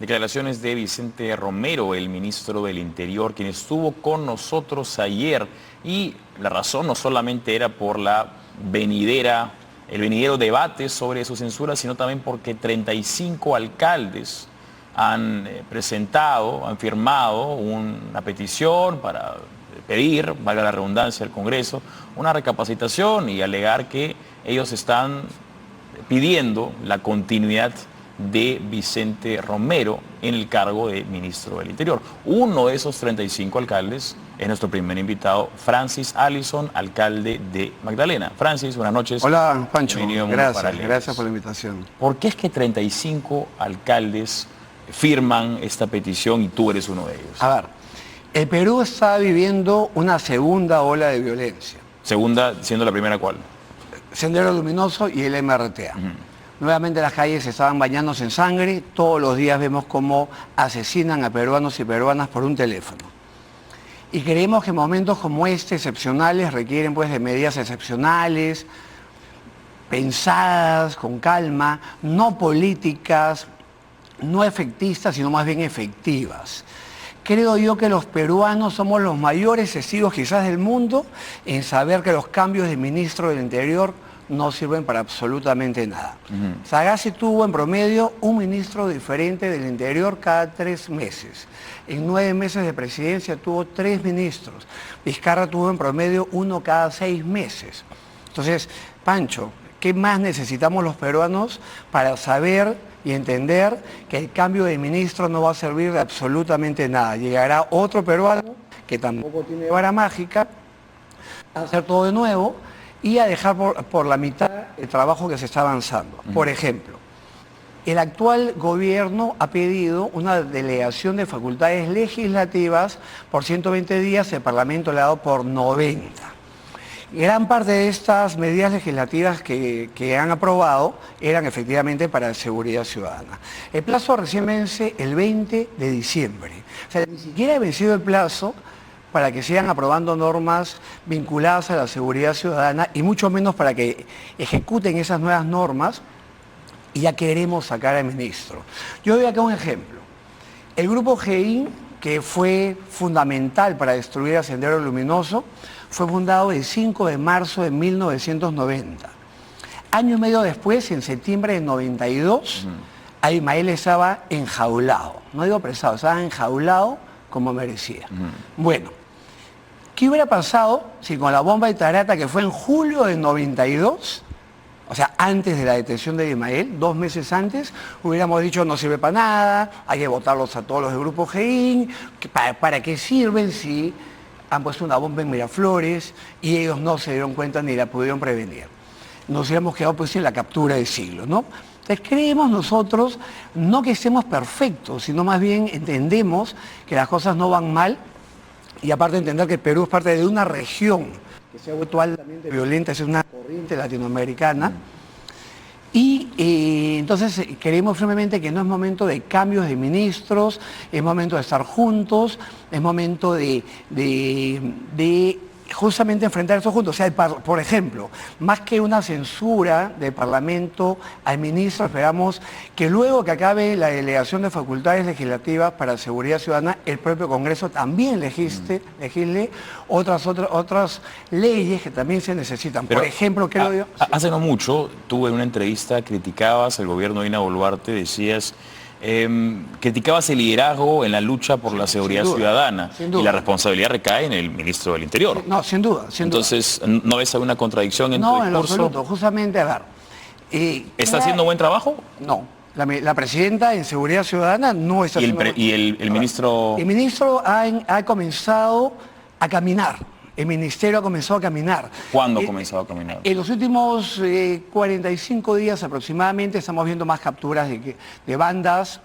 Declaraciones de Vicente Romero, el ministro del Interior, quien estuvo con nosotros ayer, y la razón no solamente era por el venidero debate sobre su censura, sino también porque 35 alcaldes han han firmado una petición para pedir, valga la redundancia, al Congreso, una recapacitación y alegar que ellos están pidiendo la continuidad de Vicente Romero en el cargo de ministro del Interior. Uno de esos 35 alcaldes es nuestro primer invitado, Francis Allison, alcalde de Magdalena. Francis, buenas noches. Hola, Pancho. Gracias por la invitación. ¿Por qué es que 35 alcaldes firman esta petición y tú eres uno de ellos? A ver, el Perú está viviendo una segunda ola de violencia. Segunda, siendo la primera, ¿cuál? Sendero Luminoso y el MRTA. Nuevamente las calles estaban bañándose en sangre. Todos los días vemos cómo asesinan a peruanos y peruanas por un teléfono. Y creemos que momentos como este, excepcionales, requieren pues de medidas excepcionales, pensadas, con calma, no políticas, no efectistas, sino más bien efectivas. Creo yo que los peruanos somos los mayores testigos quizás del mundo en saber que los cambios de ministro del Interior no sirven para absolutamente nada. Sagasti tuvo en promedio un ministro diferente del Interior cada 3 meses. En 9 meses de presidencia tuvo 3 ministros. Vizcarra tuvo en promedio 1 cada 6 meses. Entonces, Pancho, ¿qué más necesitamos los peruanos para saber y entender que el cambio de ministro no va a servir de absolutamente nada? Llegará otro peruano que tampoco tiene vara mágica a hacer todo de nuevo y a dejar por la mitad el trabajo que se está avanzando. Por ejemplo, el actual gobierno ha pedido una delegación de facultades legislativas por 120 días, el Parlamento le ha dado por 90. Gran parte de estas medidas legislativas que han aprobado eran efectivamente para seguridad ciudadana. El plazo recién vence el 20 de diciembre. O sea, ni siquiera ha vencido el plazo para que sigan aprobando normas vinculadas a la seguridad ciudadana y mucho menos para que ejecuten esas nuevas normas y ya queremos sacar al ministro. Yo doy acá un ejemplo. El grupo GEIN, que fue fundamental para destruir a Sendero Luminoso, fue fundado el 5 de marzo de 1990. Año y medio después, en septiembre de 92, Abimael estaba enjaulado. No digo apresado, estaba enjaulado como merecía. Bueno, ¿qué hubiera pasado si con la bomba de Tarata, que fue en julio de 92, o sea, antes de la detención de Abimael, 2 meses antes, hubiéramos dicho no sirve para nada, hay que votarlos a todos los del grupo GEIN, ¿para qué sirven si han puesto una bomba en Miraflores y ellos no se dieron cuenta ni la pudieron prevenir? Nos hubiéramos quedado pues en la captura del siglo, ¿no? Entonces creemos nosotros, no que estemos perfectos, sino más bien entendemos que las cosas no van mal y aparte entender que el Perú es parte de una región que se ha vuelto altamente violenta, es una corriente latinoamericana. Y entonces creemos firmemente que no es momento de cambios de ministros, es momento de estar juntos, es momento de justamente enfrentar esto juntos. O sea, por ejemplo, más que una censura del Parlamento al ministro, esperamos que luego que acabe la delegación de facultades legislativas para seguridad ciudadana, el propio Congreso también legisle otras leyes que también se necesitan. Pero, por ejemplo, creo yo... Hace no mucho, tú en una entrevista criticabas al gobierno de Dina Boluarte, decías... criticabas el liderazgo en la lucha por la seguridad ciudadana y la responsabilidad recae en el ministro del Interior. No, sin duda. Entonces, ¿no ves alguna contradicción en tu discurso? No, en lo absoluto. Justamente, a ver... ¿Está haciendo buen trabajo? No. La presidenta en seguridad ciudadana no está haciendo... ¿Y el ministro? El ministro ha comenzado a caminar. El ministerio ha comenzado a caminar. ¿Cuándo ha comenzado a caminar? En los últimos 45 días aproximadamente estamos viendo más capturas de bandas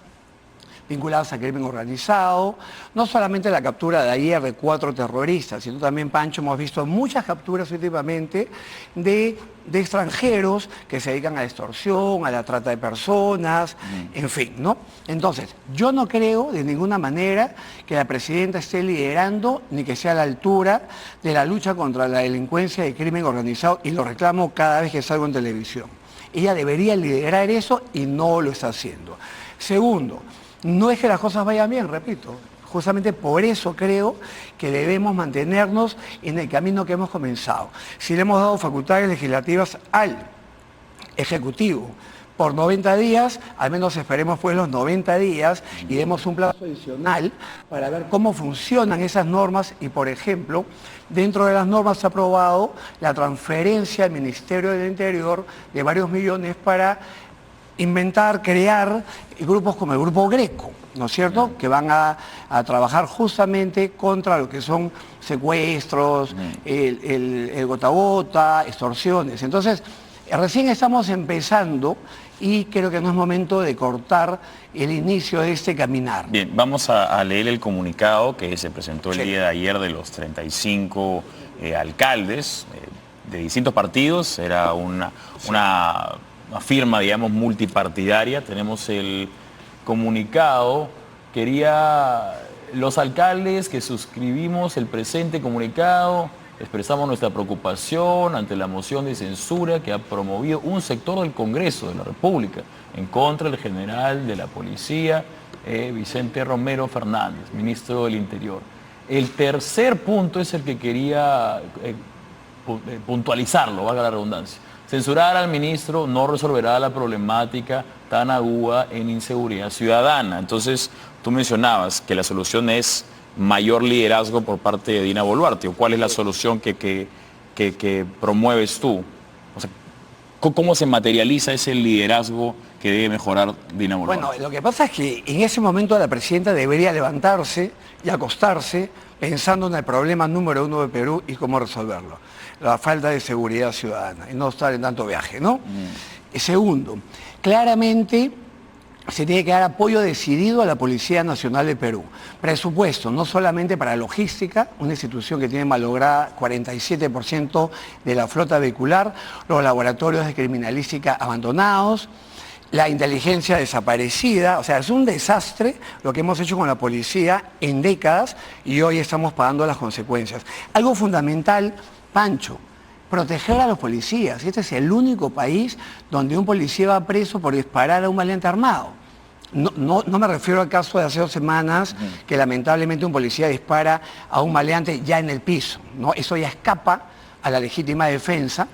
vinculadas al crimen organizado. No solamente la captura de ayer de 4 terroristas, sino también, Pancho, hemos visto muchas capturas últimamente de extranjeros que se dedican a la extorsión, a la trata de personas, en fin, ¿no? Entonces, yo no creo de ninguna manera que la presidenta esté liderando ni que sea a la altura de la lucha contra la delincuencia y el crimen organizado, y lo reclamo cada vez que salgo en televisión. Ella debería liderar eso y no lo está haciendo. Segundo, No es que las cosas vayan bien, repito. Justamente por eso creo que debemos mantenernos en el camino que hemos comenzado. Si le hemos dado facultades legislativas al Ejecutivo por 90 días, al menos esperemos pues los 90 días y demos un plazo adicional para ver cómo funcionan esas normas y, por ejemplo, dentro de las normas se ha aprobado la transferencia al Ministerio del Interior de varios millones para inventar, crear grupos como el Grupo Greco, ¿no es cierto?, que van a trabajar justamente contra lo que son secuestros, el gota a gota, extorsiones. Entonces, recién estamos empezando y creo que no es momento de cortar el inicio de este caminar. Bien, vamos a leer el comunicado que se presentó el día de ayer de los 35 alcaldes de distintos partidos. Era una firma, digamos, multipartidaria. Tenemos el comunicado. Los alcaldes que suscribimos el presente comunicado, expresamos nuestra preocupación ante la moción de censura que ha promovido un sector del Congreso de la República en contra del general de la Policía, Vicente Romero Fernández, ministro del Interior. El tercer punto es el que quería puntualizarlo, valga la redundancia. Censurar al ministro no resolverá la problemática tan aguda en inseguridad ciudadana. Entonces, tú mencionabas que la solución es mayor liderazgo por parte de Dina Boluarte. ¿Cuál es la solución que promueves tú? O sea, ¿cómo se materializa ese liderazgo que debe mejorar Dina Boluarte? Bueno, lo que pasa es que en ese momento la presidenta debería levantarse y acostarse pensando en el problema número uno de Perú y cómo resolverlo. La falta de seguridad ciudadana y no estar en tanto viaje, ¿no? Segundo, claramente se tiene que dar apoyo decidido a la Policía Nacional de Perú. Presupuesto, no solamente para logística, una institución que tiene malograda 47% de la flota vehicular, los laboratorios de criminalística abandonados, la inteligencia desaparecida. O sea, es un desastre lo que hemos hecho con la policía en décadas y hoy estamos pagando las consecuencias. Algo fundamental, Pancho, proteger a los policías. Este es el único país donde un policía va preso por disparar a un maleante armado. No me refiero al caso de hace 2 semanas que lamentablemente un policía dispara a un maleante ya en el piso, ¿no? Eso ya escapa a la legítima defensa,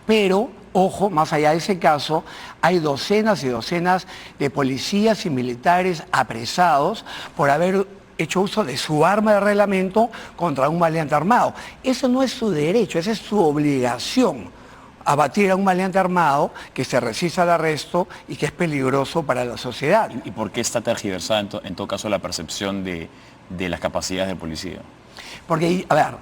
pero, ojo, más allá de ese caso, hay docenas y docenas de policías y militares apresados por haber hecho uso de su arma de reglamento contra un maleante armado. Eso no es su derecho, esa es su obligación, abatir a un maleante armado que se resista al arresto y que es peligroso para la sociedad. ¿Y por qué está tergiversada en todo caso la percepción de las capacidades del policía? Porque, a ver,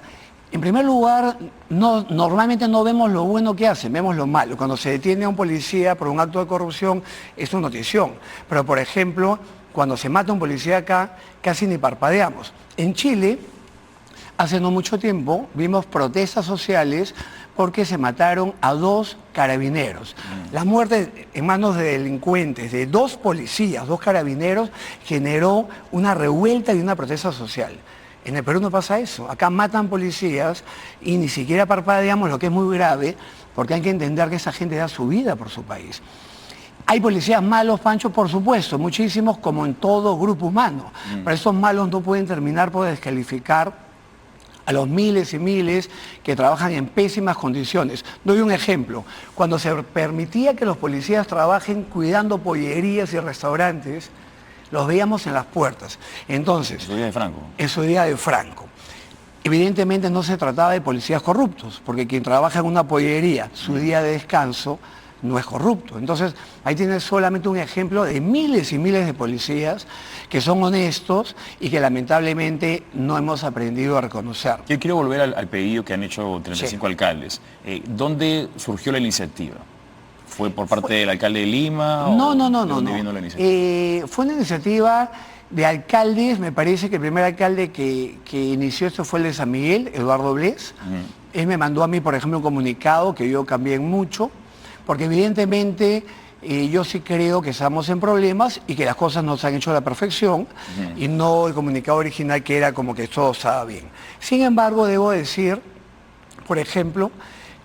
en primer lugar, normalmente no vemos lo bueno que hacen, vemos lo malo. Cuando se detiene a un policía por un acto de corrupción es una notición. Pero, por ejemplo, cuando se mata un policía acá, casi ni parpadeamos. En Chile, hace no mucho tiempo, vimos protestas sociales porque se mataron a 2 carabineros. La muerte en manos de delincuentes de 2 policías, 2 carabineros, generó una revuelta y una protesta social. En el Perú no pasa eso. Acá matan policías y ni siquiera parpadeamos, lo que es muy grave, porque hay que entender que esa gente da su vida por su país. Hay policías malos, Pancho, por supuesto, muchísimos, como en todo grupo humano. Pero esos malos no pueden terminar por descalificar a los miles y miles que trabajan en pésimas condiciones. Doy un ejemplo. Cuando se permitía que los policías trabajen cuidando pollerías y restaurantes, los veíamos en las puertas. Entonces, en su día de Franco. En su día de Franco. Evidentemente no se trataba de policías corruptos, porque quien trabaja en una pollería, su día de descanso, no es corrupto. Entonces, ahí tienes solamente un ejemplo de miles y miles de policías que son honestos y que lamentablemente no hemos aprendido a reconocer. Yo quiero volver al pedido que han hecho 35 alcaldes. ¿Dónde surgió la iniciativa? ¿Fue por parte del alcalde de Lima? No. ¿Dónde vino la iniciativa? Fue una iniciativa de alcaldes. Me parece que el primer alcalde que inició esto fue el de San Miguel, Eduardo Blés. Él me mandó a mí, por ejemplo, un comunicado que yo cambié en mucho, porque evidentemente yo sí creo que estamos en problemas y que las cosas no se han hecho a la perfección y no el comunicado original que era como que todo estaba bien. Sin embargo, debo decir, por ejemplo,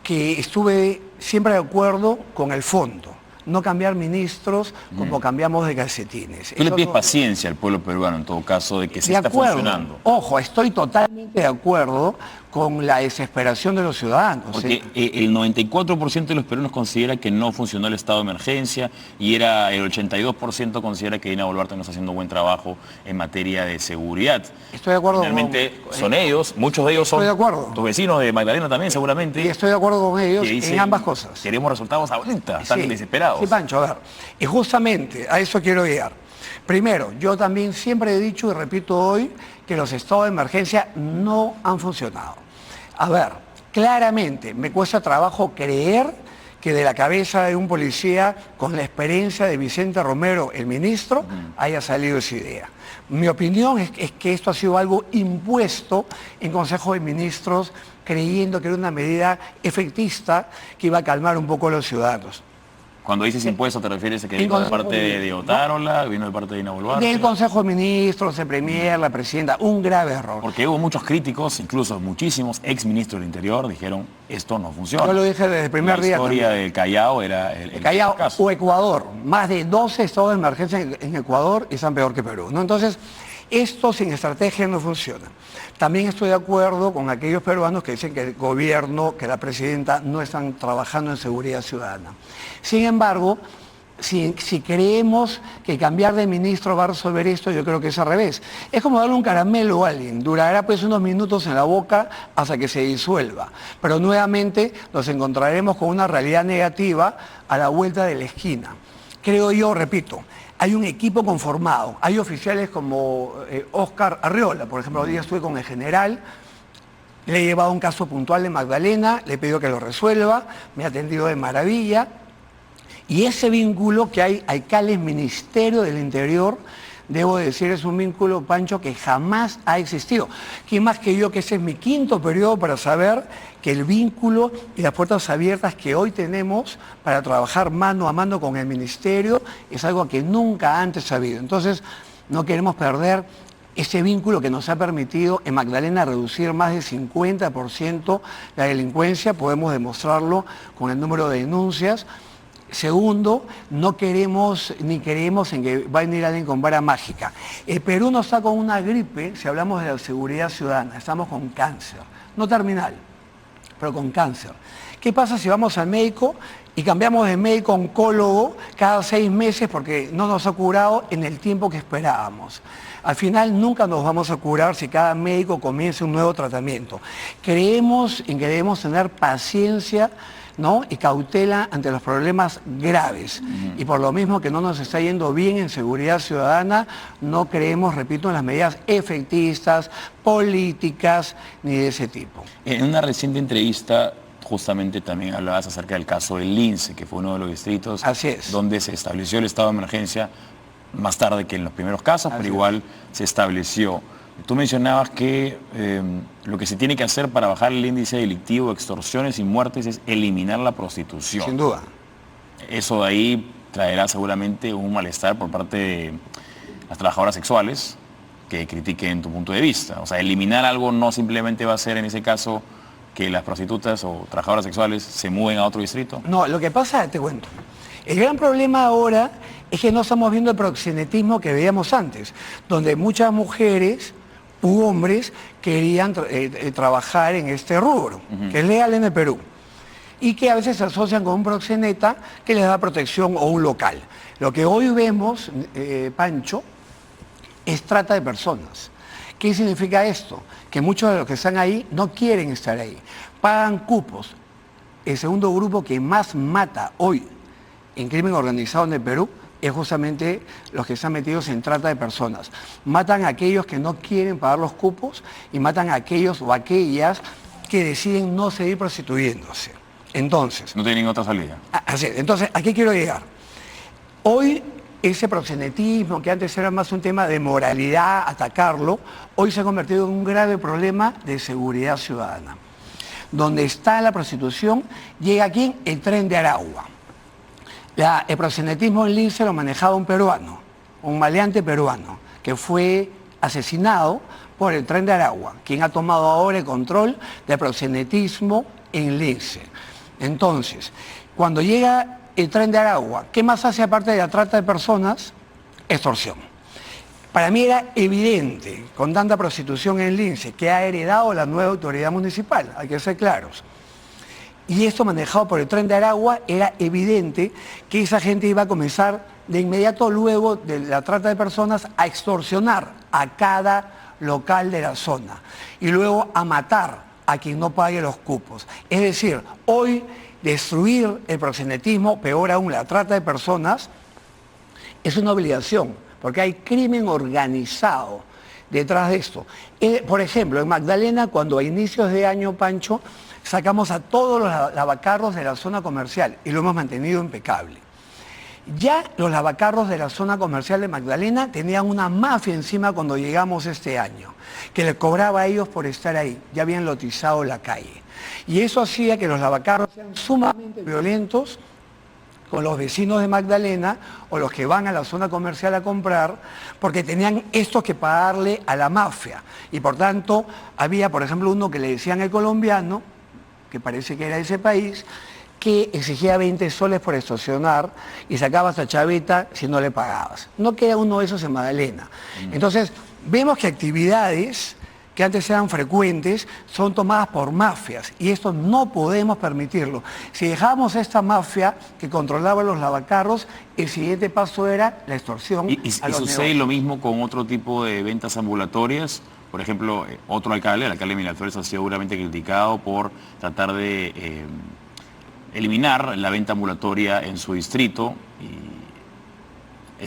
que estuve siempre de acuerdo con el fondo. no cambiar ministros como cambiamos de calcetines. Tú le pides no... paciencia al pueblo peruano en todo caso de que sí está funcionando. Ojo, estoy totalmente de acuerdo con la desesperación de los ciudadanos. Porque el 94% de los peruanos considera que no funcionó el estado de emergencia y el 82% considera que Dina Boluarte no está haciendo buen trabajo en materia de seguridad. Estoy de acuerdo. Realmente son ellos, muchos de ellos son tus vecinos de Magdalena también seguramente. Y estoy de acuerdo con ellos en ambas cosas. Queremos resultados ahorita, están desesperados. Sí, Pancho, a ver, y justamente a eso quiero llegar. Primero, yo también siempre he dicho y repito hoy que los estados de emergencia no han funcionado. A ver, claramente me cuesta trabajo creer que de la cabeza de un policía con la experiencia de Vicente Romero, el ministro, haya salido esa idea. Mi opinión es que esto ha sido algo impuesto en Consejo de Ministros creyendo que era una medida efectista que iba a calmar un poco a los ciudadanos. Cuando dices impuesto, ¿te refieres a que vino de parte de Otárola, vino de parte de Dina Boluarte? Del Consejo de Ministros, el Premier, la Presidenta, un grave error. Porque hubo muchos críticos, incluso muchísimos exministros del Interior, dijeron, esto no funciona. Yo lo dije desde el primer día. La historia del Callao era el Callao caso. O Ecuador, más de 12 estados de emergencia en Ecuador y están peor que Perú, ¿no? Entonces, esto sin estrategia no funciona. También estoy de acuerdo con aquellos peruanos que dicen que el gobierno, que la presidenta no están trabajando en seguridad ciudadana. Sin embargo, si creemos que cambiar de ministro va a resolver esto, yo creo que es al revés. Es como darle un caramelo a alguien, durará pues unos minutos en la boca hasta que se disuelva. Pero nuevamente nos encontraremos con una realidad negativa a la vuelta de la esquina. Creo yo, repito, hay un equipo conformado, hay oficiales como Óscar Arriola, por ejemplo, hoy día estuve con el general, le he llevado un caso puntual de Magdalena, le he pedido que lo resuelva, me ha atendido de maravilla, y ese vínculo que hay alcaldes-ministerio del Interior, debo decir, es un vínculo, Pancho, que jamás ha existido. ¿Quién más que yo, que ese es mi quinto periodo para saber que el vínculo y las puertas abiertas que hoy tenemos para trabajar mano a mano con el Ministerio es algo que nunca antes ha habido? Entonces, no queremos perder ese vínculo que nos ha permitido en Magdalena reducir más del 50% la delincuencia, podemos demostrarlo con el número de denuncias. Segundo, no queremos ni creemos en que va a venir alguien con vara mágica. El Perú no está con una gripe, si hablamos de la seguridad ciudadana, estamos con cáncer, no terminal, pero con cáncer. ¿Qué pasa si vamos al médico y cambiamos de médico a oncólogo cada 6 meses porque no nos ha curado en el tiempo que esperábamos? Al final nunca nos vamos a curar si cada médico comienza un nuevo tratamiento. Creemos en que debemos tener paciencia, ¿no? Y cautela ante los problemas graves. Y por lo mismo que no nos está yendo bien en seguridad ciudadana, no creemos, repito, en las medidas efectistas, políticas, ni de ese tipo. En una reciente entrevista, justamente también hablabas acerca del caso del Lince, que fue uno de los distritos donde se estableció el estado de emergencia más tarde que en los primeros casos, pero igual se estableció. Tú mencionabas que lo que se tiene que hacer para bajar el índice delictivo de extorsiones y muertes es eliminar la prostitución. Sin duda. Eso de ahí traerá seguramente un malestar por parte de las trabajadoras sexuales que critiquen tu punto de vista. O sea, eliminar algo no simplemente va a ser en ese caso que las prostitutas o trabajadoras sexuales se mueven a otro distrito. No, lo que pasa, te cuento, el gran problema ahora es que no estamos viendo el proxenetismo que veíamos antes, donde muchas mujeres u hombres querían trabajar en este rubro, que es legal en el Perú, y que a veces se asocian con un proxeneta que les da protección o un local. Lo que hoy vemos, Pancho, es trata de personas. ¿Qué significa esto? Que muchos de los que están ahí no quieren estar ahí, pagan cupos. El segundo grupo que más mata hoy en crimen organizado en el Perú es justamente los que están metidos en trata de personas. Matan a aquellos que no quieren pagar los cupos y matan a aquellos o aquellas que deciden no seguir prostituyéndose. Entonces... No tienen otra salida. Así, entonces, ¿a qué quiero llegar? Hoy ese proxenetismo, que antes era más un tema de moralidad, atacarlo, hoy se ha convertido en un grave problema de seguridad ciudadana. Donde está la prostitución, llega aquí el Tren de Aragua. El proxenetismo en Lince lo manejaba un peruano, un maleante peruano, que fue asesinado por el Tren de Aragua, quien ha tomado ahora el control del proxenetismo en Lince. Entonces, cuando llega el Tren de Aragua. ¿Qué más hace aparte de la trata de personas? Extorsión. Para mí era evidente, con tanta prostitución en Lince, que ha heredado la nueva autoridad municipal, hay que ser claros. Y esto manejado por el Tren de Aragua, era evidente que esa gente iba a comenzar de inmediato luego de la trata de personas a extorsionar a cada local de la zona y luego a matar a quien no pague los cupos. Es decir, hoy destruir el proxenetismo, peor aún la trata de personas, es una obligación, porque hay crimen organizado detrás de esto. Por ejemplo, en Magdalena, cuando a inicios de año, Pancho, sacamos a todos los lavacarros de la zona comercial y lo hemos mantenido impecable. Ya los lavacarros de la zona comercial de Magdalena tenían una mafia encima cuando llegamos este año, que les cobraba a ellos por estar ahí, ya habían lotizado la calle. Y eso hacía que los lavacarros sean sumamente violentos con los vecinos de Magdalena o los que van a la zona comercial a comprar, porque tenían estos que pagarle a la mafia. Y por tanto, había, por ejemplo, uno que le decían el colombiano, que parece que era de ese país, que exigía 20 soles por extorsionar y sacabas a chaveta si no le pagabas. No queda uno de esos en Magdalena. Entonces, vemos que actividades que antes eran frecuentes son tomadas por mafias y esto no podemos permitirlo. Si dejamos esta mafia que controlaba los lavacarros, el siguiente paso era la extorsión. ¿Y sucede lo mismo con otro tipo de ventas ambulatorias? Por ejemplo, otro alcalde, el alcalde Miraflores, ha sido duramente criticado por tratar de eliminar la venta ambulatoria en su distrito.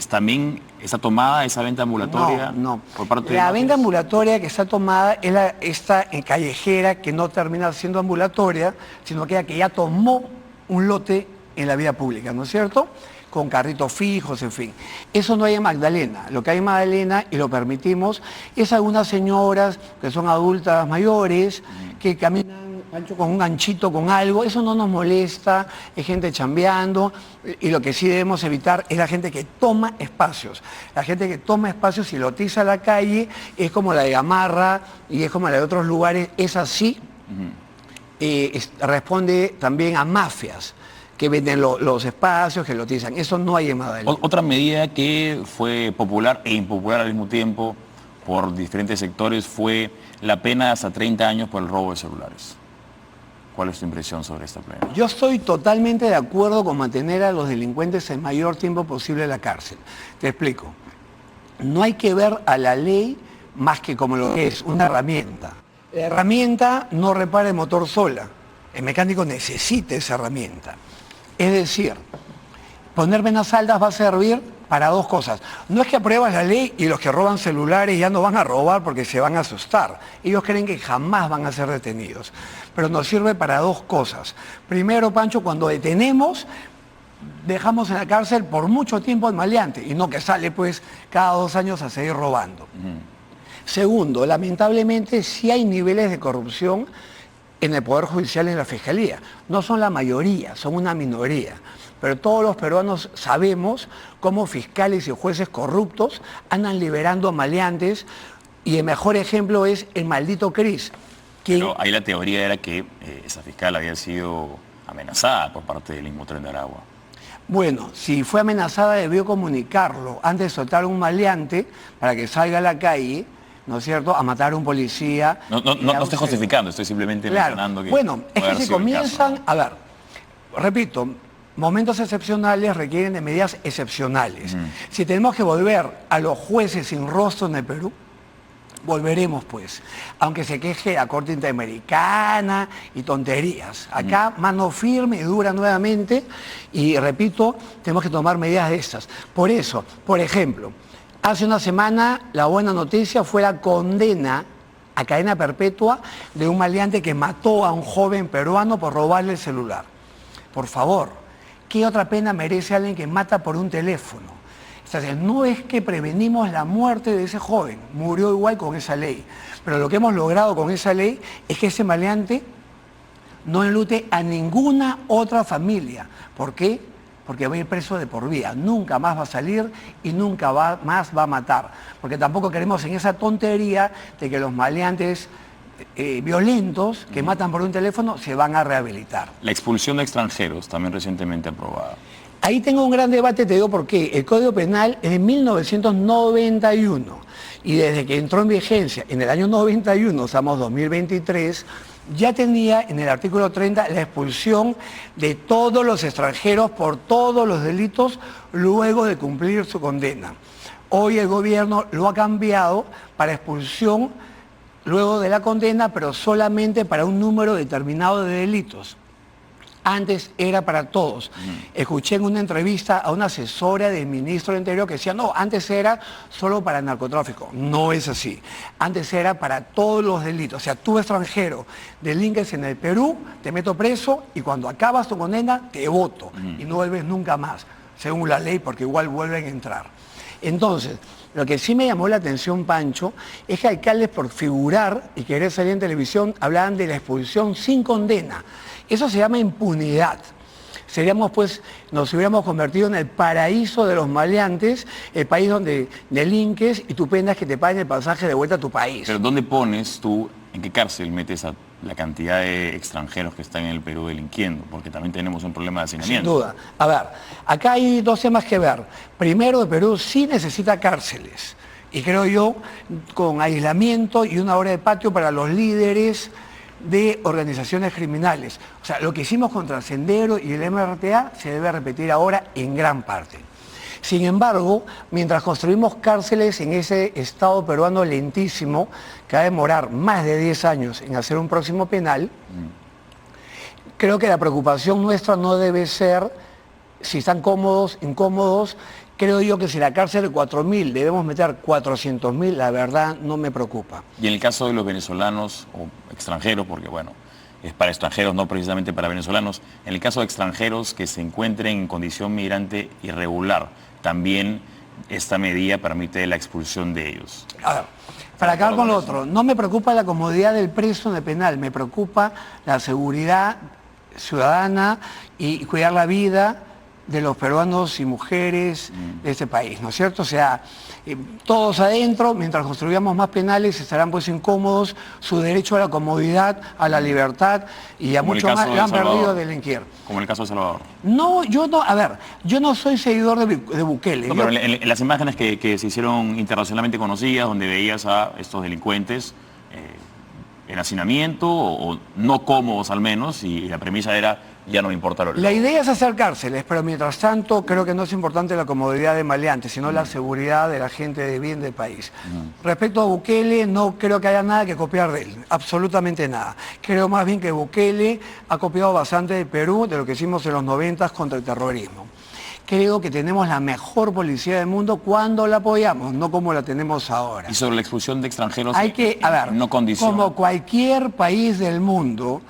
¿También está tomada esa venta ambulatoria? No. Por parte la de venta ambulatoria que está tomada es esta callejera que no termina siendo ambulatoria, sino que ya tomó un lote en la vía pública, ¿no es cierto? Con carritos fijos, en fin. Eso no hay en Magdalena. Lo que hay en Magdalena, y lo permitimos, es algunas señoras que son adultas mayores, que caminan, Pancho, con un ganchito, con algo. Eso no nos molesta, es gente chambeando, y lo que sí debemos evitar es la gente que toma espacios. La gente que toma espacios y lotiza la calle es como la de Gamarra y es como la de otros lugares, es así. Responde también a mafias que venden los espacios, que lotizan. Eso no hay en Magdalena. Otra medida que fue popular e impopular al mismo tiempo por diferentes sectores fue la pena de hasta 30 años por el robo de celulares. ¿Cuál es tu impresión sobre esta pena? Yo estoy totalmente de acuerdo con mantener a los delincuentes el mayor tiempo posible en la cárcel. Te explico. No hay que ver a la ley más que como lo que es, una herramienta. La herramienta no repara el motor sola. El mecánico necesita esa herramienta. Es decir, poner penas altas va a servir para dos cosas. No es que apruebas la ley y los que roban celulares ya no van a robar porque se van a asustar. Ellos creen que jamás van a ser detenidos. Pero nos sirve para dos cosas. Primero, Pancho, cuando detenemos, dejamos en la cárcel por mucho tiempo al maleante y no que sale pues cada 2 años a seguir robando. Segundo, lamentablemente sí hay niveles de corrupción en el Poder Judicial y en la Fiscalía. No son la mayoría, son una minoría. Pero todos los peruanos sabemos cómo fiscales y jueces corruptos andan liberando a maleantes y el mejor ejemplo es el maldito Cris. Pero ahí la teoría era que esa fiscal había sido amenazada por parte del mismo Tren de Aragua. Bueno, si fue amenazada debió comunicarlo antes de soltar a un maleante para que salga a la calle, ¿no es cierto?, a matar a un policía. No estoy justificando, estoy simplemente mencionando que... Bueno, es que si comienzan, a ver, repito, momentos excepcionales requieren de medidas excepcionales. Si tenemos que volver a los jueces sin rostro en el Perú, volveremos pues, aunque se queje la Corte Interamericana y tonterías. Acá mano firme y dura nuevamente y repito, tenemos que tomar medidas de estas. Por eso, por ejemplo, hace una semana la buena noticia fue la condena a cadena perpetua de un maleante que mató a un joven peruano por robarle el celular. Por favor, ¿qué otra pena merece alguien que mata por un teléfono? Entonces, no es que prevenimos la muerte de ese joven, murió igual con esa ley. Pero lo que hemos logrado con esa ley es que ese maleante no enlute a ninguna otra familia. ¿Por qué? Porque va a ir preso de por vida. Nunca más va a salir y nunca más va a matar. Porque tampoco queremos en esa tontería de que los maleantes violentos que matan por un teléfono se van a rehabilitar. La expulsión de extranjeros, también recientemente aprobada. Ahí tengo un gran debate, te digo por qué. El Código Penal es de 1991 y desde que entró en vigencia en el año 91, estamos 2023, ya tenía en el artículo 30 la expulsión de todos los extranjeros por todos los delitos luego de cumplir su condena. Hoy el gobierno lo ha cambiado para expulsión luego de la condena, pero solamente para un número determinado de delitos. Antes era para todos. Escuché en una entrevista a una asesora del ministro del Interior que decía, no, antes era solo para narcotráfico. No es así. Antes era para todos los delitos. O sea, tú extranjero, delinques en el Perú, te meto preso y cuando acabas tu condena, te voto. Y no vuelves nunca más, según la ley, porque igual vuelven a entrar. Entonces, lo que sí me llamó la atención, Pancho, es que alcaldes por figurar y querer salir en televisión hablaban de la expulsión sin condena. Eso se llama impunidad. Seríamos, pues, nos hubiéramos convertido en el paraíso de los maleantes, el país donde delinques y tu pena es que te paguen el pasaje de vuelta a tu país. Pero ¿dónde pones tú, en qué cárcel metes a la cantidad de extranjeros que están en el Perú delinquiendo? Porque también tenemos un problema de hacinamiento. Sin duda. A ver, acá hay dos temas que ver. Primero, el Perú sí necesita cárceles. Y creo yo, con aislamiento y una hora de patio para los líderes de organizaciones criminales. O sea, lo que hicimos contra Sendero y el MRTA se debe repetir ahora en gran parte. Sin embargo, mientras construimos cárceles en ese Estado peruano lentísimo, que va a demorar más de 10 años en hacer un próximo penal, creo que la preocupación nuestra no debe ser si están cómodos, incómodos. Creo yo que si la cárcel de 4.000 debemos meter 400.000, la verdad no me preocupa. Y en el caso de los venezolanos o extranjeros, porque bueno, es para extranjeros, no precisamente para venezolanos, en el caso de extranjeros que se encuentren en condición migrante irregular, también esta medida permite la expulsión de ellos. A ver, para acabar con lo otro, no me preocupa la comodidad del preso en el penal, me preocupa la seguridad ciudadana y cuidar la vida de los peruanos y mujeres de este país, ¿no es cierto? O sea, todos adentro, mientras construyamos más penales, estarán pues incómodos, su derecho a la comodidad, a la libertad y a mucho más lo han perdido delinquir. Como el caso de Salvador. No, yo no, a ver, yo no soy seguidor de Bukele. No, pero en las imágenes que se hicieron internacionalmente conocidas, donde veías a estos delincuentes en hacinamiento o no cómodos al menos, y la premisa era ya no me importa lo. La idea es hacer cárceles, pero mientras tanto creo que no es importante la comodidad de maleantes, sino la seguridad de la gente de bien del país. Respecto a Bukele, no creo que haya nada que copiar de él, absolutamente nada. Creo más bien que Bukele ha copiado bastante de Perú, de lo que hicimos en los 90 contra el terrorismo. Creo que tenemos la mejor policía del mundo cuando la apoyamos, no como la tenemos ahora. Y sobre la expulsión de extranjeros, hay que, a ver, no condiciona. Como cualquier país del mundo,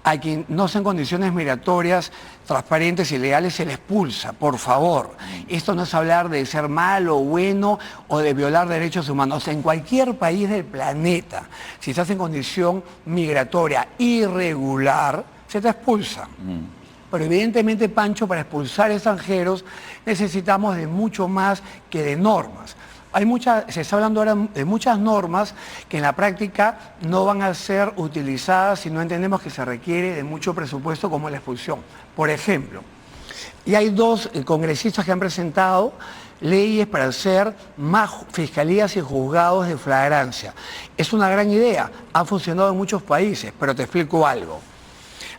a quien no sean condiciones migratorias transparentes y legales se le expulsa, por favor. Esto no es hablar de ser malo o bueno o de violar derechos humanos. En cualquier país del planeta, si estás en condición migratoria irregular, se te expulsa. Pero evidentemente, Pancho, para expulsar extranjeros necesitamos de mucho más que de normas. Se está hablando ahora de muchas normas que en la práctica no van a ser utilizadas si no entendemos que se requiere de mucho presupuesto como la expulsión. Por ejemplo, y hay dos congresistas que han presentado leyes para hacer más fiscalías y juzgados de flagrancia. Es una gran idea, ha funcionado en muchos países, pero te explico algo.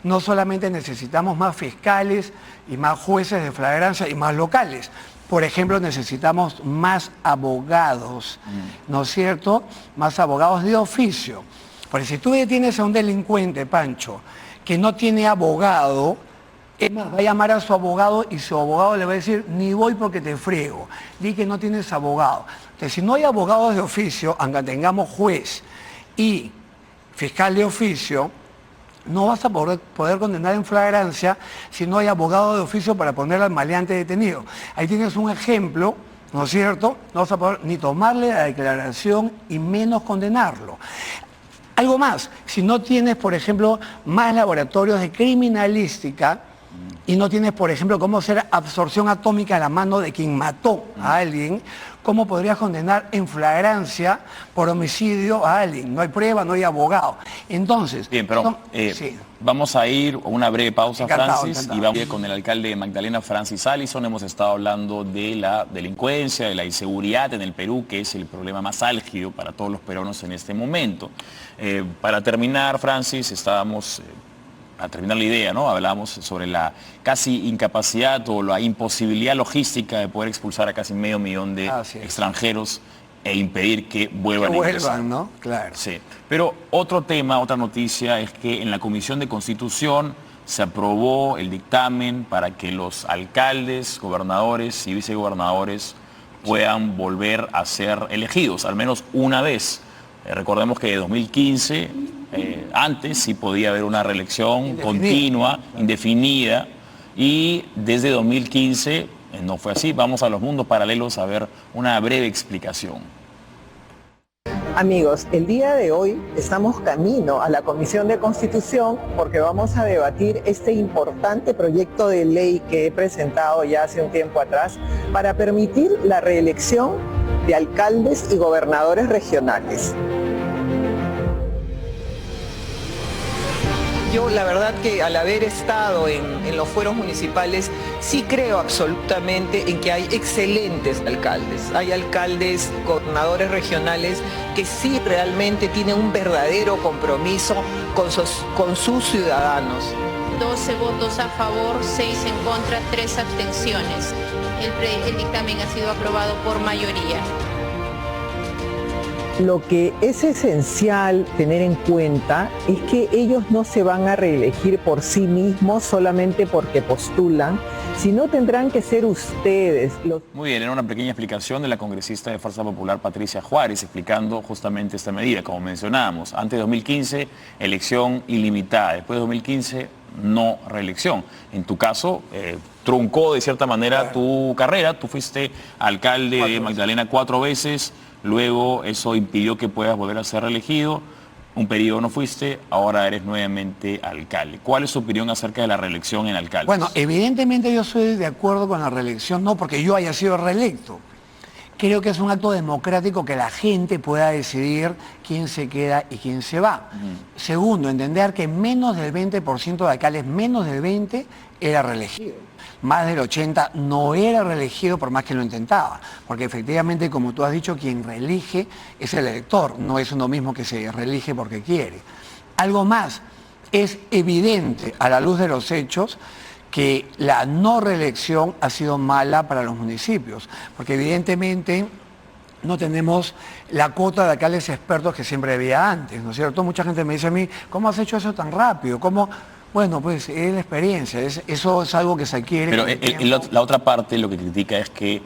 No solamente necesitamos más fiscales y más jueces de flagrancia y más locales. Por ejemplo, necesitamos más abogados, ¿no es cierto? Más abogados de oficio. Porque si tú detienes a un delincuente, Pancho, que no tiene abogado, es más, va a llamar a su abogado y su abogado le va a decir, ni voy porque te friego, di que no tienes abogado. Entonces, si no hay abogados de oficio, aunque tengamos juez y fiscal de oficio, no vas a poder condenar en flagrancia si no hay abogado de oficio para poner al maleante detenido. Ahí tienes un ejemplo, ¿no es cierto? No vas a poder ni tomarle la declaración y menos condenarlo. Algo más, si no tienes, por ejemplo, más laboratorios de criminalística y no tienes, por ejemplo, cómo hacer absorción atómica a la mano de quien mató a alguien, ¿cómo podrías condenar en flagrancia por homicidio a alguien? No hay prueba, no hay abogado. Entonces... Bien, pero sí. Vamos a ir a una breve pausa, Encantado, Francis, encantado. y vamos a ir con el alcalde de Magdalena, Francis Allison. Hemos estado hablando de la delincuencia, de la inseguridad en el Perú, que es el problema más álgido para todos los peruanos en este momento. Para terminar, Francis, estábamos... a terminar la idea, ¿no? Hablamos sobre la casi incapacidad o la imposibilidad logística de poder expulsar a casi 500.000 de extranjeros e impedir que vuelvan a ingresar. ¿No? Claro. Sí. Pero otro tema, otra noticia es que en la Comisión de Constitución se aprobó el dictamen para que los alcaldes, gobernadores y vicegobernadores puedan volver a ser elegidos, al menos una vez. Recordemos que de 2015, antes sí podía haber una reelección continua, indefinida, y desde 2015 no fue así. Vamos a los mundos paralelos a ver una breve explicación. Amigos, el día de hoy estamos camino a la Comisión de Constitución porque vamos a debatir este importante proyecto de ley que he presentado ya hace un tiempo atrás para permitir la reelección de alcaldes y gobernadores regionales. Yo la verdad que al haber estado en los fueros municipales sí creo absolutamente en que hay excelentes alcaldes. Hay alcaldes, gobernadores regionales que sí realmente tienen un verdadero compromiso con sus ciudadanos. 12 votos a favor, 6 en contra, 3 abstenciones. El dictamen ha sido aprobado por mayoría. Lo que es esencial tener en cuenta es que ellos no se van a reelegir por sí mismos solamente porque postulan, sino tendrán que ser ustedes los... Muy bien, era una pequeña explicación de la congresista de Fuerza Popular Patricia Juárez, explicando justamente esta medida, como mencionábamos. Antes de 2015, elección ilimitada. Después de 2015, no reelección. En tu caso, truncó de cierta manera tu carrera. Tú fuiste alcalde de Magdalena 4 veces. Luego eso impidió que puedas volver a ser reelegido. Un periodo no fuiste, ahora eres nuevamente alcalde. ¿Cuál es tu opinión acerca de la reelección en alcalde? Bueno, evidentemente yo soy de acuerdo con la reelección, no porque yo haya sido reelecto. Creo que es un acto democrático que la gente pueda decidir quién se queda y quién se va. Segundo, entender que menos del 20% de alcaldes, menos del 20% era reelegido. Más del 80% no era reelegido por más que lo intentaba. Porque efectivamente, como tú has dicho, quien reelige es el elector, no es uno mismo que se reelige porque quiere. Algo más, es evidente a la luz de los hechos que la no reelección ha sido mala para los municipios, porque evidentemente no tenemos la cuota de alcaldes expertos que siempre había antes, ¿no es cierto? Mucha gente me dice a mí, ¿cómo has hecho eso tan rápido? ¿Cómo? Bueno, pues es la experiencia, eso es algo que se adquiere. Pero la otra parte lo que critica es que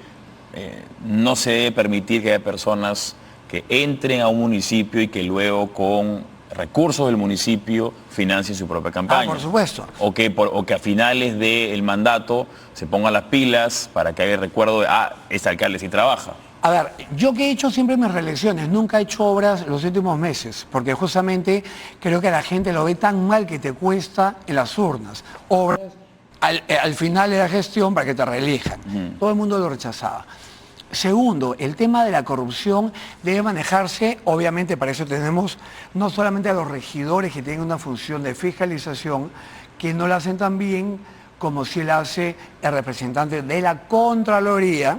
no se debe permitir que haya personas que entren a un municipio y que luego con recursos del municipio financien su propia campaña. Por supuesto. O que a finales del mandato se pongan las pilas para que haya recuerdo de, este alcalde sí trabaja. A ver, yo que he hecho siempre mis reelecciones, nunca he hecho obras los últimos meses, porque justamente creo que la gente lo ve tan mal que te cuesta en las urnas. Obras al final de la gestión para que te reelijan. Todo el mundo lo rechazaba. Segundo, el tema de la corrupción debe manejarse, obviamente para eso tenemos no solamente a los regidores que tienen una función de fiscalización, que no la hacen tan bien como si la hace el representante de la Contraloría,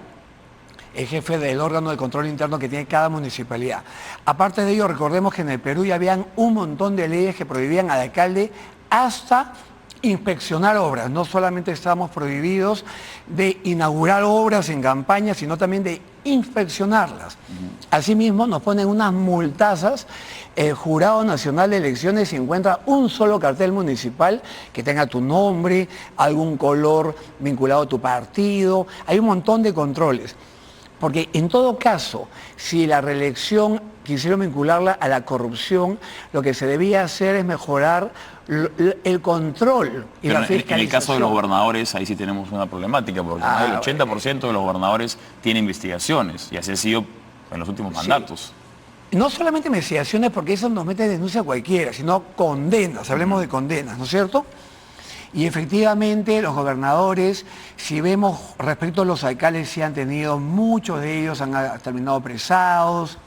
el jefe del órgano de control interno que tiene cada municipalidad. Aparte de ello, recordemos que en el Perú ya habían un montón de leyes que prohibían al alcalde hasta inspeccionar obras. No solamente estábamos prohibidos de inaugurar obras en campaña, sino también de inspeccionarlas. Asimismo, nos ponen unas multazas. El Jurado Nacional de Elecciones, si encuentra un solo cartel municipal que tenga tu nombre, algún color vinculado a tu partido, hay un montón de controles. Porque en todo caso, si la reelección quisieron vincularla a la corrupción, lo que se debía hacer es mejorar el control y la fiscalización. En el caso de los gobernadores, ahí sí tenemos una problemática, porque más del 80% de los gobernadores tiene investigaciones, y así ha sido en los últimos mandatos. No solamente investigaciones, porque eso nos mete denuncia a cualquiera, sino condenas, hablemos de condenas, ¿no es cierto? Y efectivamente los gobernadores, si vemos respecto a los alcaldes, sí han tenido, muchos de ellos han terminado apresados.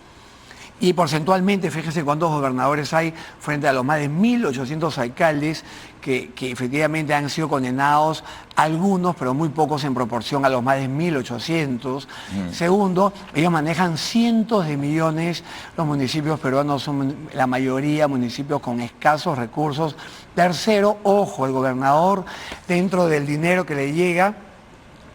Y porcentualmente, fíjese cuántos gobernadores hay frente a los más de 1.800 alcaldes que efectivamente han sido condenados, algunos, pero muy pocos en proporción a los más de 1.800. Segundo, ellos manejan cientos de millones, los municipios peruanos son la mayoría municipios con escasos recursos. Tercero, ojo, el gobernador, dentro del dinero que le llega,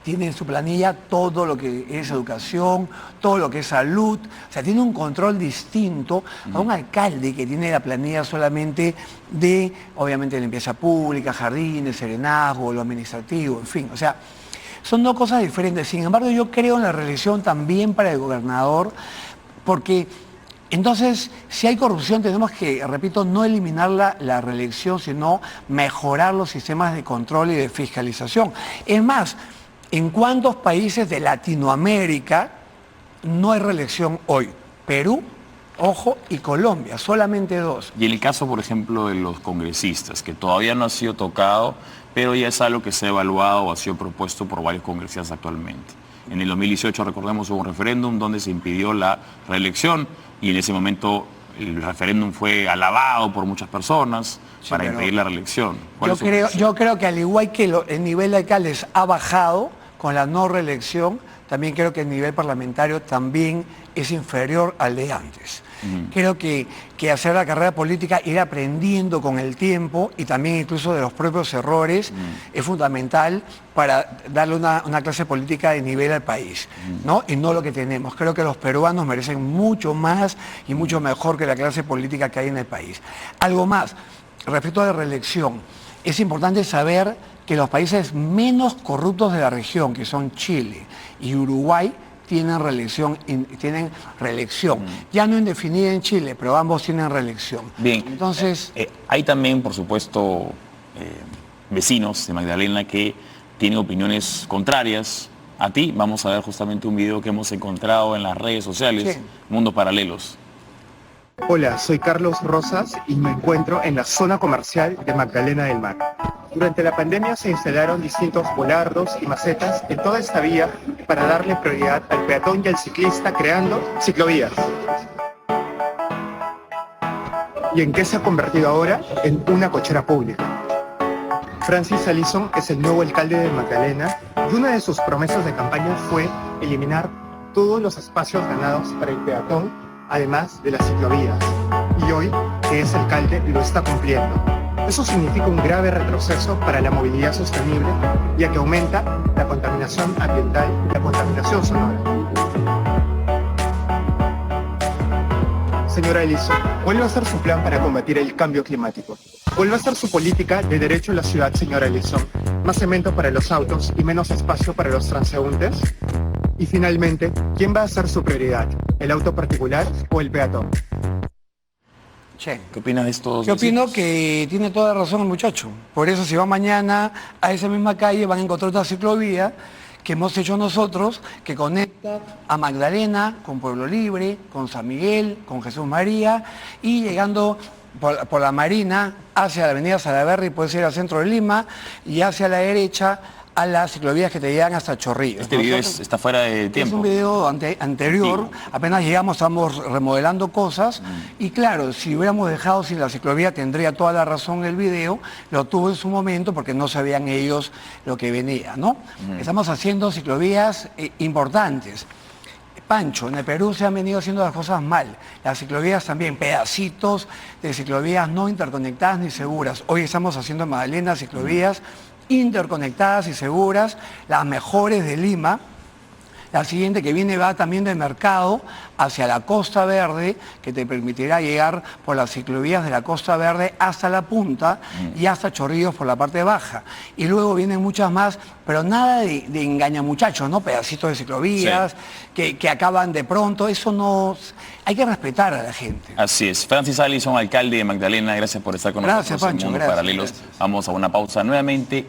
tiene en su planilla todo lo que es educación, todo lo que es salud, o sea, tiene un control distinto a un alcalde que tiene la planilla solamente de, obviamente, limpieza pública, jardines, serenazgo, lo administrativo, en fin, o sea, son dos cosas diferentes. Sin embargo, yo creo en la reelección también para el gobernador, porque entonces, si hay corrupción, tenemos que, repito, no eliminar la reelección, sino mejorar los sistemas de control y de fiscalización. Es más, ¿en cuántos países de Latinoamérica no hay reelección hoy? Perú, ojo, y Colombia, solamente 2. Y en el caso, por ejemplo, de los congresistas, que todavía no ha sido tocado, pero ya es algo que se ha evaluado o ha sido propuesto por varios congresistas actualmente. En el 2018, recordemos, hubo un referéndum donde se impidió la reelección y en ese momento el referéndum fue alabado por muchas personas para impedir la reelección. Yo creo que al igual que el nivel de alcaldes ha bajado con la no reelección, también creo que el nivel parlamentario también es inferior al de antes. Creo que hacer la carrera política, ir aprendiendo con el tiempo y también incluso de los propios errores, es fundamental para darle una clase política de nivel al país, ¿no? Y no lo que tenemos. Creo que los peruanos merecen mucho más y mucho mejor que la clase política que hay en el país. Algo más, respecto a la reelección, es importante saber que los países menos corruptos de la región, que son Chile y Uruguay, tienen reelección. Ya no indefinida en Chile, pero ambos tienen reelección. Bien, entonces hay también, por supuesto, vecinos de Magdalena que tienen opiniones contrarias a ti. Vamos a ver justamente un video que hemos encontrado en las redes sociales, sí. Mundos Paralelos. Hola, soy Carlos Rosas y me encuentro en la zona comercial de Magdalena del Mar. Durante la pandemia se instalaron distintos volardos y macetas en toda esta vía para darle prioridad al peatón y al ciclista, creando ciclovías. ¿Y en qué se ha convertido ahora? En una cochera pública. Francis Allison es el nuevo alcalde de Magdalena y una de sus promesas de campaña fue eliminar todos los espacios ganados para el peatón, además de las ciclovías. Y hoy, que es alcalde, lo está cumpliendo. Eso significa un grave retroceso para la movilidad sostenible, ya que aumenta la contaminación ambiental y la contaminación sonora. Señora Allison, ¿cuál va a ser su plan para combatir el cambio climático? ¿Cuál va a ser su política de derecho en la ciudad, señora Allison? ¿Más cemento para los autos y menos espacio para los transeúntes? Y finalmente, ¿quién va a ser su prioridad? ¿El auto particular o el peatón? Che. ¿Qué opinas de estos? Yo opino que tiene toda razón el muchacho. Por eso, si van mañana a esa misma calle, van a encontrar otra ciclovía que hemos hecho nosotros, que conecta a Magdalena con Pueblo Libre, con San Miguel, con Jesús María, y llegando por la Marina hacia la avenida Salaverry, puedes ir al centro de Lima, y hacia la derecha a las ciclovías que te llegan hasta Chorrillos. Este video está fuera de tiempo. Es un video anterior, Antiguo. Apenas llegamos, estamos remodelando cosas, y claro, si hubiéramos dejado sin la ciclovía, tendría toda la razón el video, lo tuvo en su momento porque no sabían ellos lo que venía, ¿no? Estamos haciendo ciclovías importantes. Pancho, en el Perú se han venido haciendo las cosas mal. Las ciclovías también, pedacitos de ciclovías no interconectadas ni seguras. Hoy estamos haciendo en Magdalena ciclovías interconectadas y seguras, las mejores de Lima. La siguiente que viene va también del Mercado hacia la Costa Verde, que te permitirá llegar por las ciclovías de la Costa Verde hasta la punta y hasta Chorrillos por la parte baja. Y luego vienen muchas más, pero nada de engañamuchachos, ¿no? Pedacitos de ciclovías que acaban de pronto. Eso no... Hay que respetar a la gente. Así es. Francis Allison, alcalde de Magdalena, gracias por estar con nosotros Pancho, en Mundos Paralelos. Gracias. Vamos a una pausa nuevamente.